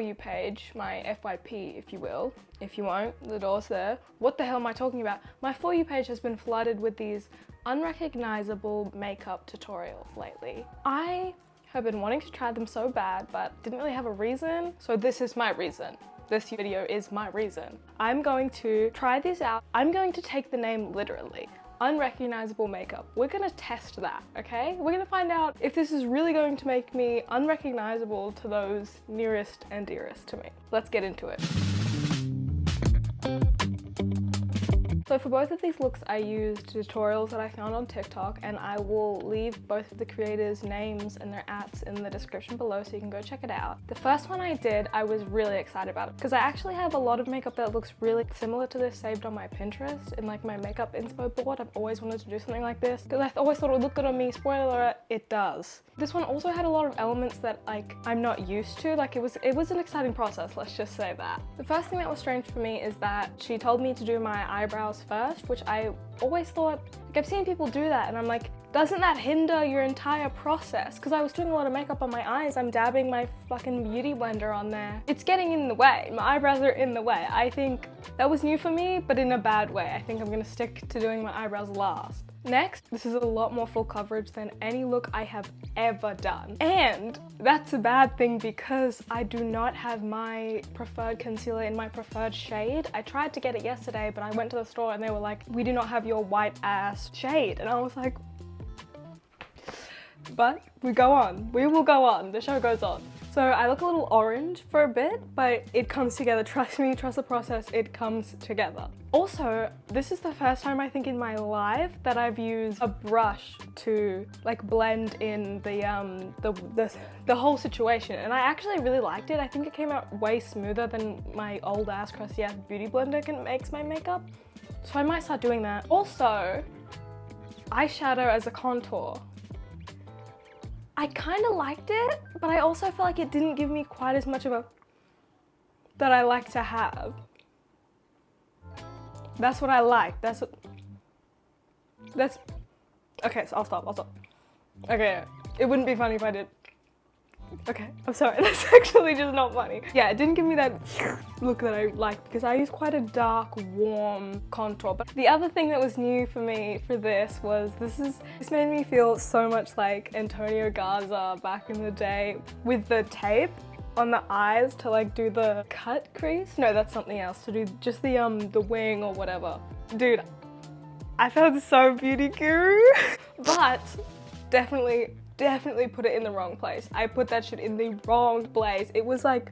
You page, my FYP if you will. If you won't, the door's there. What the hell am I talking about? My For You page has been flooded with these unrecognizable makeup tutorials lately. I have been wanting to try them so bad, but didn't really have a reason, so this is my reason. This video is my reason. I'm going to try these out. I'm going to take the name literally. Unrecognizable Makeup. We're gonna test that, okay? We're gonna find out if this is really going to make me unrecognizable to those nearest and dearest to me. Let's get into it. So for both of these looks, I used tutorials that I found on TikTok, and I will leave both of the creators' names and their ats in the description below so you can go check it out. The first one I did, I was really excited about it because I actually have a lot of makeup that looks really similar to this saved on my Pinterest in like my makeup inspo board. I've always wanted to do something like this because I always thought it would look good on me. Spoiler alert, it does. This one also had a lot of elements that like I'm not used to. Like it was an exciting process, let's just say that. The first thing that was strange for me is that she told me to do my eyebrows first, which I always thought, like I've seen people do that and I'm like, doesn't that hinder your entire process? Because I was doing a lot of makeup on my eyes, I'm dabbing my fucking beauty blender on there. It's getting in the way, my eyebrows are in the way. I think that was new for me, but in a bad way. I think I'm gonna stick to doing my eyebrows last. Next, this is a lot more full coverage than any look I have ever done. And that's a bad thing because I do not have my preferred concealer in my preferred shade. I tried to get it yesterday, but I went to the store and they were like, we do not have your white ass shade. And I was like, but we go on. We will go on. The show goes on. So I look a little orange for a bit, but it comes together. Trust me, trust the process, it comes together. Also, this is the first time I think in my life that I've used a brush to like blend in the whole situation, and I actually really liked it. I think it came out way smoother than my old ass crusty ass beauty blender makes my makeup. So I might start doing that. Also, eyeshadow as a contour. I kind of liked it, but I also felt like it didn't give me quite as much of a that I like to have. That's what I like. That's okay, so I'll stop. Okay, it wouldn't be funny if I did. Okay, I'm sorry, that's actually just not funny. Yeah, it didn't give me that look that I liked because I use quite a dark, warm contour. But the other thing that was new for me for this was this made me feel so much like Antonio Garza back in the day with the tape on the eyes to like do the cut crease. No, that's something else, to do just the wing or whatever. Dude, I felt so beauty guru, but definitely put it in the wrong place. I put that shit in the wrong place. It was like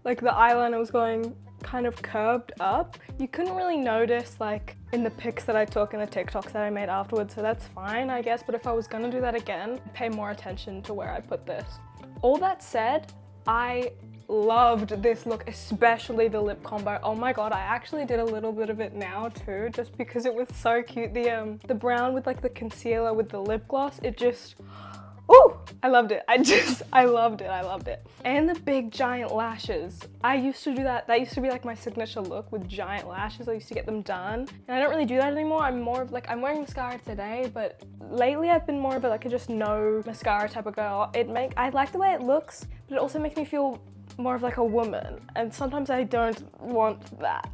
the eyeliner was going kind of curved up. You couldn't really notice like in the pics that I took and the TikToks that I made afterwards, so that's fine, I guess. But if I was gonna do that again, I'd pay more attention to where I put this. All that said, I loved this look, especially the lip combo. Oh my god, I actually did a little bit of it now too, just because it was so cute. The brown with like the concealer with the lip gloss, it just, ooh, I loved it. I loved it. And the big giant lashes. I used to do that. That used to be like my signature look with giant lashes. I used to get them done. And I don't really do that anymore. I'm more of like, I'm wearing mascara today, but lately I've been more of a like a just no mascara type of girl. I like the way it looks, but it also makes me feel more of like a woman, and sometimes I don't want that.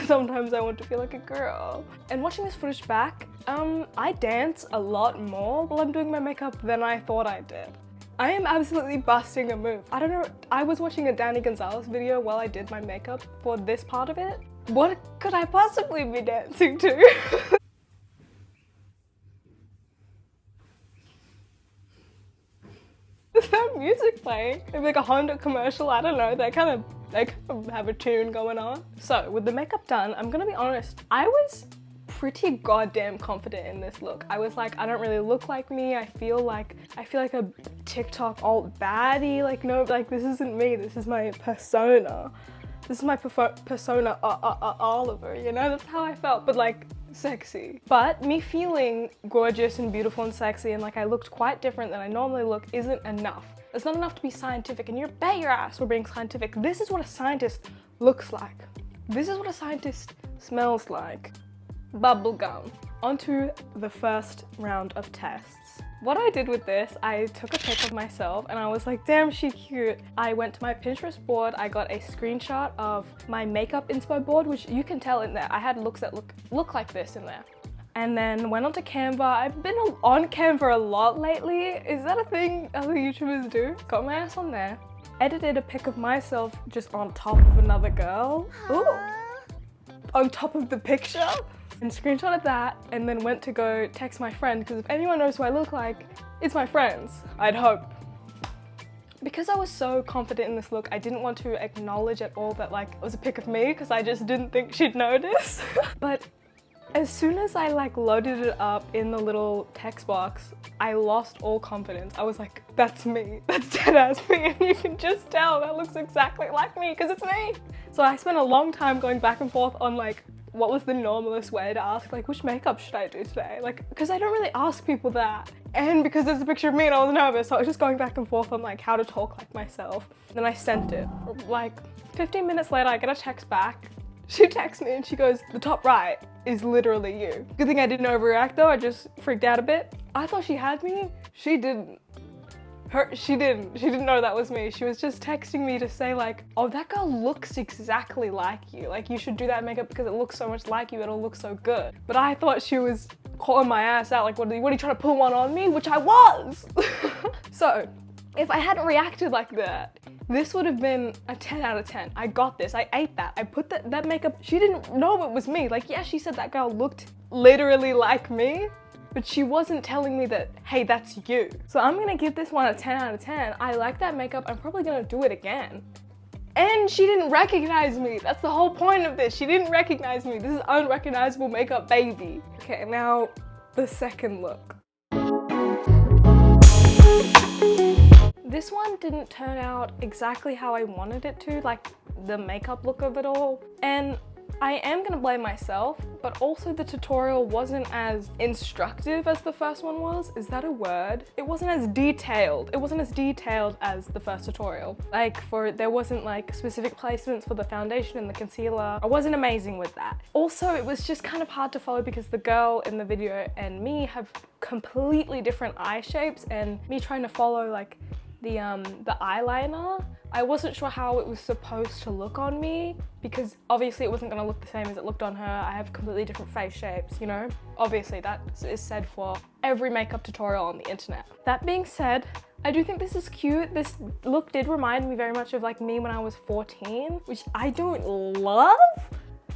Sometimes I want to feel like a girl. And watching this footage back, I dance a lot more while I'm doing my makeup than I thought I did. I am absolutely busting a move. I don't know, I was watching a Danny Gonzalez video while I did my makeup for this part of it. What could I possibly be dancing to? Is that music playing? Maybe like a Honda commercial, I don't know. They kind of have a tune going on. So with the makeup done, I'm gonna be honest, I was pretty goddamn confident in this look. I was like, I don't really look like me. I feel like a TikTok alt baddie. Like, no, like this isn't me. This is my persona. This is my persona Oliver, you know? That's how I felt, but like sexy. But me feeling gorgeous and beautiful and sexy and like I looked quite different than I normally look isn't enough. It's not enough to be scientific, and you bet your ass we're being scientific. This is what a scientist looks like. This is what a scientist smells like. Bubblegum. Onto the first round of tests. What I did with this, I took a pic of myself and I was like, damn, she cute. I went to my Pinterest board, I got a screenshot of my makeup inspo board, which you can tell in there. I had looks that look like this in there. And then went onto Canva. I've been on Canva a lot lately. Is that a thing other YouTubers do? Got my ass on there. Edited a pic of myself just on top of another girl. Ooh. On top of the picture. And screenshotted that and then went to go text my friend, because if anyone knows who I look like, it's my friends, I'd hope. Because I was so confident in this look, I didn't want to acknowledge at all that like it was a pic of me, because I just didn't think she'd notice. But as soon as I like loaded it up in the little text box, I lost all confidence. I was like, that's me, that's dead ass me, and you can just tell that looks exactly like me because it's me. So I spent a long time going back and forth on like, what was the normalest way to ask, like, which makeup should I do today? Like, because I don't really ask people that. And because there's a picture of me and I was nervous, so I was just going back and forth on like how to talk like myself. And then I sent it. Like 15 minutes later, I get a text back. She texts me and she goes, the top right is literally you. Good thing I didn't overreact though, I just freaked out a bit. I thought she had me, she didn't. She didn't know that was me. She was just texting me to say like, oh, that girl looks exactly like you. Like you should do that makeup because it looks so much like you, it'll look so good. But I thought she was calling my ass out like, what are you trying to pull one on me? Which I was. So if I hadn't reacted like that, this would have been a 10 out of 10. I got this, I ate that. I put that makeup, she didn't know it was me. Like, yeah, she said that girl looked literally like me, but she wasn't telling me that, hey, that's you. So I'm gonna give this one a 10 out of 10. I like that makeup, I'm probably gonna do it again. And she didn't recognize me. That's the whole point of this. She didn't recognize me. This is unrecognizable makeup, baby. Okay, now the second look. This one didn't turn out exactly how I wanted it to, like the makeup look of it all. And I am gonna blame myself, but also the tutorial wasn't as instructive as the first one was. Is that a word? It wasn't as detailed. It wasn't as detailed as the first tutorial. Like there wasn't like specific placements for the foundation and the concealer. I wasn't amazing with that. Also, it was just kind of hard to follow because the girl in the video and me have completely different eye shapes, and me trying to follow like the eyeliner, I wasn't sure how it was supposed to look on me, because obviously it wasn't going to look the same as it looked on her. I have completely different face shapes, you know? Obviously that is said for every makeup tutorial on the internet. That being said, I do think this is cute. This look did remind me very much of like me when I was 14, which I don't love,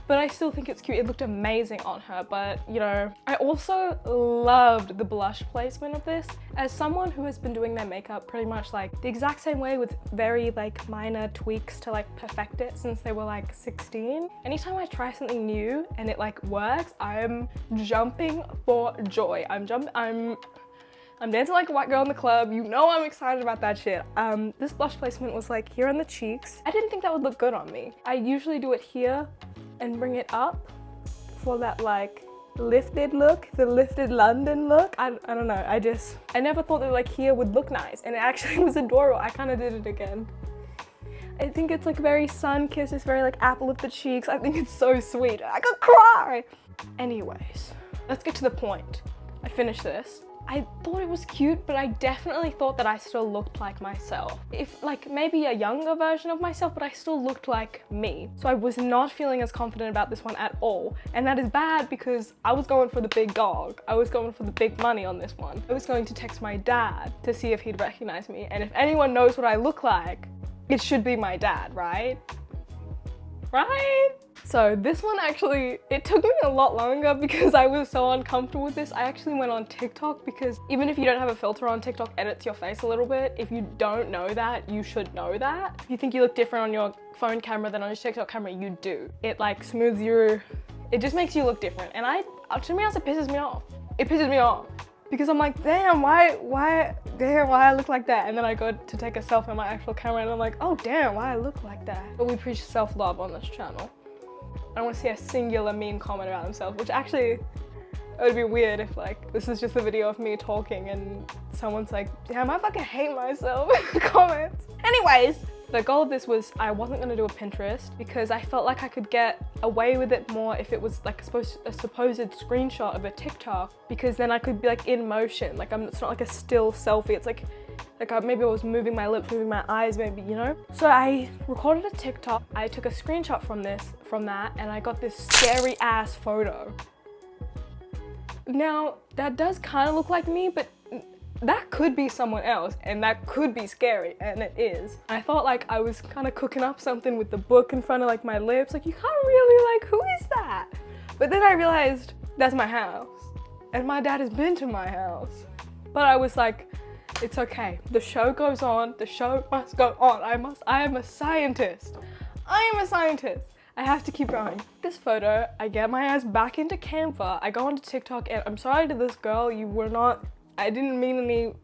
but I still think it's cute. It looked amazing on her, but you know, I also loved the blush placement of this. As someone who has been doing their makeup pretty much like the exact same way with very like minor tweaks to like perfect it since they were like 16, anytime I try something new and it like works, I'm jumping for joy. I'm dancing like a white girl in the club. You know I'm excited about that shit. This blush placement was like here on the cheeks. I didn't think that would look good on me. I usually do it here and bring it up for that like lifted look, the lifted London look. I don't know, I never thought that like here would look nice, and it actually was adorable. I kind of did it again. I think it's like very sun-kissed, it's very like apple of the cheeks. I think it's so sweet. I could cry. Anyways, let's get to the point. I finished this. I thought it was cute, but I definitely thought that I still looked like myself. If like maybe a younger version of myself, but I still looked like me. So I was not feeling as confident about this one at all. And that is bad because I was going for the big dog. I was going for the big money on this one. I was going to text my dad to see if he'd recognize me. And if anyone knows what I look like, it should be my dad, right? Right? So this one actually, it took me a lot longer because I was so uncomfortable with this. I actually went on TikTok because even if you don't have a filter on, TikTok edits your face a little bit. If you don't know that, you should know that. If you think you look different on your phone camera than on your TikTok camera, you do. It like smooths your, it just makes you look different. And to be honest, it pisses me off. It pisses me off. Because I'm like, damn, why I look like that? And then I go to take a selfie on my actual camera and I'm like, oh damn, why I look like that? But we preach self-love on this channel. I don't want to see a singular mean comment about themselves, which actually, It would be weird if like, this is just a video of me talking and someone's like, damn, I fucking hate myself in the comments. Anyways, the goal of this was I wasn't gonna do a Pinterest because I felt like I could get away with it more if it was like a supposed screenshot of a TikTok, because then I could be like in motion. Like it's not like a still selfie. It's like maybe I was moving my lips, moving my eyes, maybe, you know? So I recorded a TikTok. I took a screenshot from that, and I got this scary ass photo. Now, that does kind of look like me, but that could be someone else, and that could be scary, and it is. I thought like I was kind of cooking up something with the book in front of like my lips, like you can't really like, who is that? But then I realized that's my house, and my dad has been to my house. But I was like, it's okay, the show goes on, the show must go on. I am a scientist. I am a scientist. I have to keep going. This photo, I get my ass back into Canva. I go onto TikTok, and I'm sorry to this girl, I didn't mean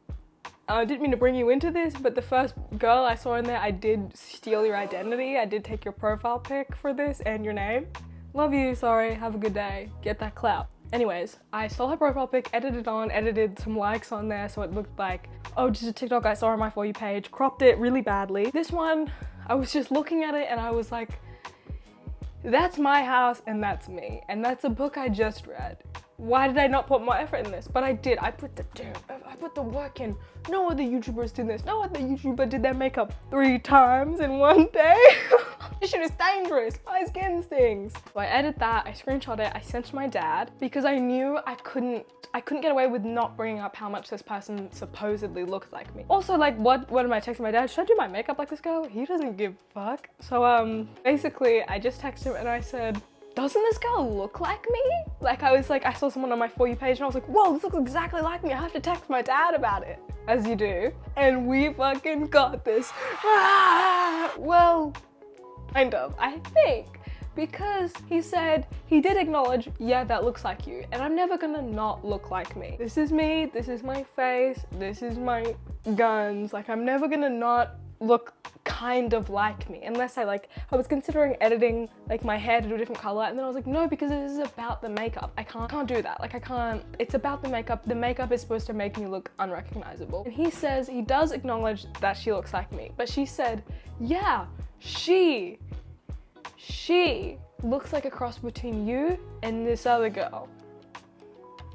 to bring you into this, but the first girl I saw in there, I did steal your identity. I did take your profile pic for this and your name. Love you, sorry, have a good day. Get that clout. Anyways, I stole her profile pic, edited some likes on there so it looked like, oh, just a TikTok I saw on my For You page, cropped it really badly. This one, I was just looking at it and I was like, that's my house and that's me. And that's a book I just read. Why did I not put more effort in this? But I did. I put the work in. No other YouTubers did this. No other YouTuber did their makeup 3 times in one day. This shit is dangerous. My skin stings. So I edited that, I screenshot it, I sent it to my dad because I knew I couldn't get away with not bringing up how much this person supposedly looks like me. Also, like, what am I texting my dad? Should I do my makeup like this girl? He doesn't give a fuck. So basically I just texted him and I said, doesn't this girl look like me? Like I was like, I saw someone on my For You page and I was like, whoa, this looks exactly like me. I have to text my dad about it. As you do. And we fucking got this. Well, kind of, I think. Because he said, he did acknowledge, yeah, that looks like you. And I'm never gonna not look like me. This is me, this is my face, this is my guns. Like I'm never gonna not look kind of like me, unless I was considering editing like my hair to do a different color, and then I was like, no, because this is about the makeup. I can't do that. Like I can't, it's about the makeup. The makeup is supposed to make me look unrecognizable. And he says, he does acknowledge that she looks like me, but she said, yeah, she looks like a cross between you and this other girl.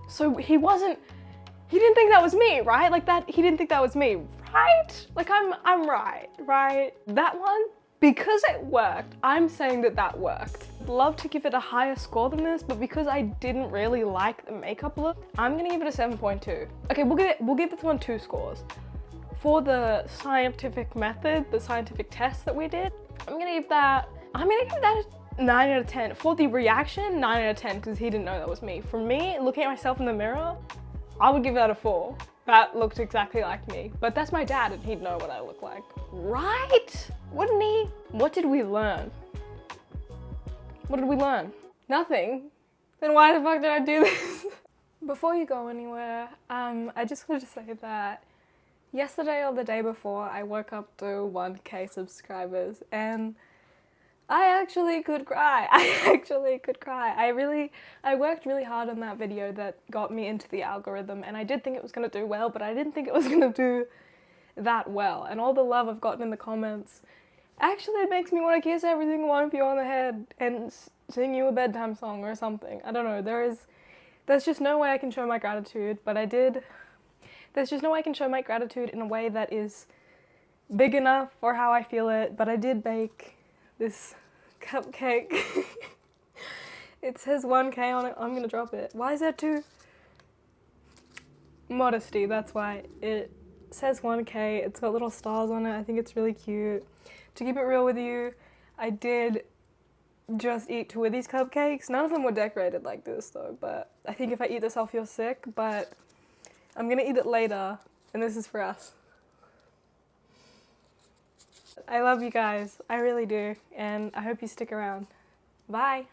So he didn't think that was me, right? Like that, he didn't think that was me, right? Like I'm right? That one, because it worked, I'm saying that worked. I'd love to give it a higher score than this, but because I didn't really like the makeup look, I'm gonna give it a 7.2. Okay, we'll give this one 2 scores. For the scientific method, the scientific test that we did, I'm gonna give that a 9 out of 10. For the reaction, 9 out of 10, because he didn't know that was me. For me, looking at myself in the mirror, I would give that a 4. That looked exactly like me. But that's my dad and he'd know what I look like. Right? Wouldn't he? What did we learn? What did we learn? Nothing. Then why the fuck did I do this? Before you go anywhere, I just wanted to say that yesterday or the day before, I woke up to 1K subscribers and I actually could cry. I worked really hard on that video that got me into the algorithm, and I did think it was gonna do well, but I didn't think it was gonna do that well. And all the love I've gotten in the comments actually makes me want to kiss every single one of you on the head and sing you a bedtime song or something. I don't know, there's just no way I can show my gratitude, but I did. There's just no way I can show my gratitude in a way that is big enough for how I feel it, but I did bake this cupcake. It says 1K on it. I'm gonna drop it. Why is that 2? Modesty, that's why. It says 1K. It's got little stars on it. I think it's really cute. To keep it real with you, I did just eat 2 of these cupcakes. None of them were decorated like this though, but I think if I eat this I'll feel sick, but I'm gonna eat it later, and this is for us. I love you guys, I really do, and I hope you stick around. Bye!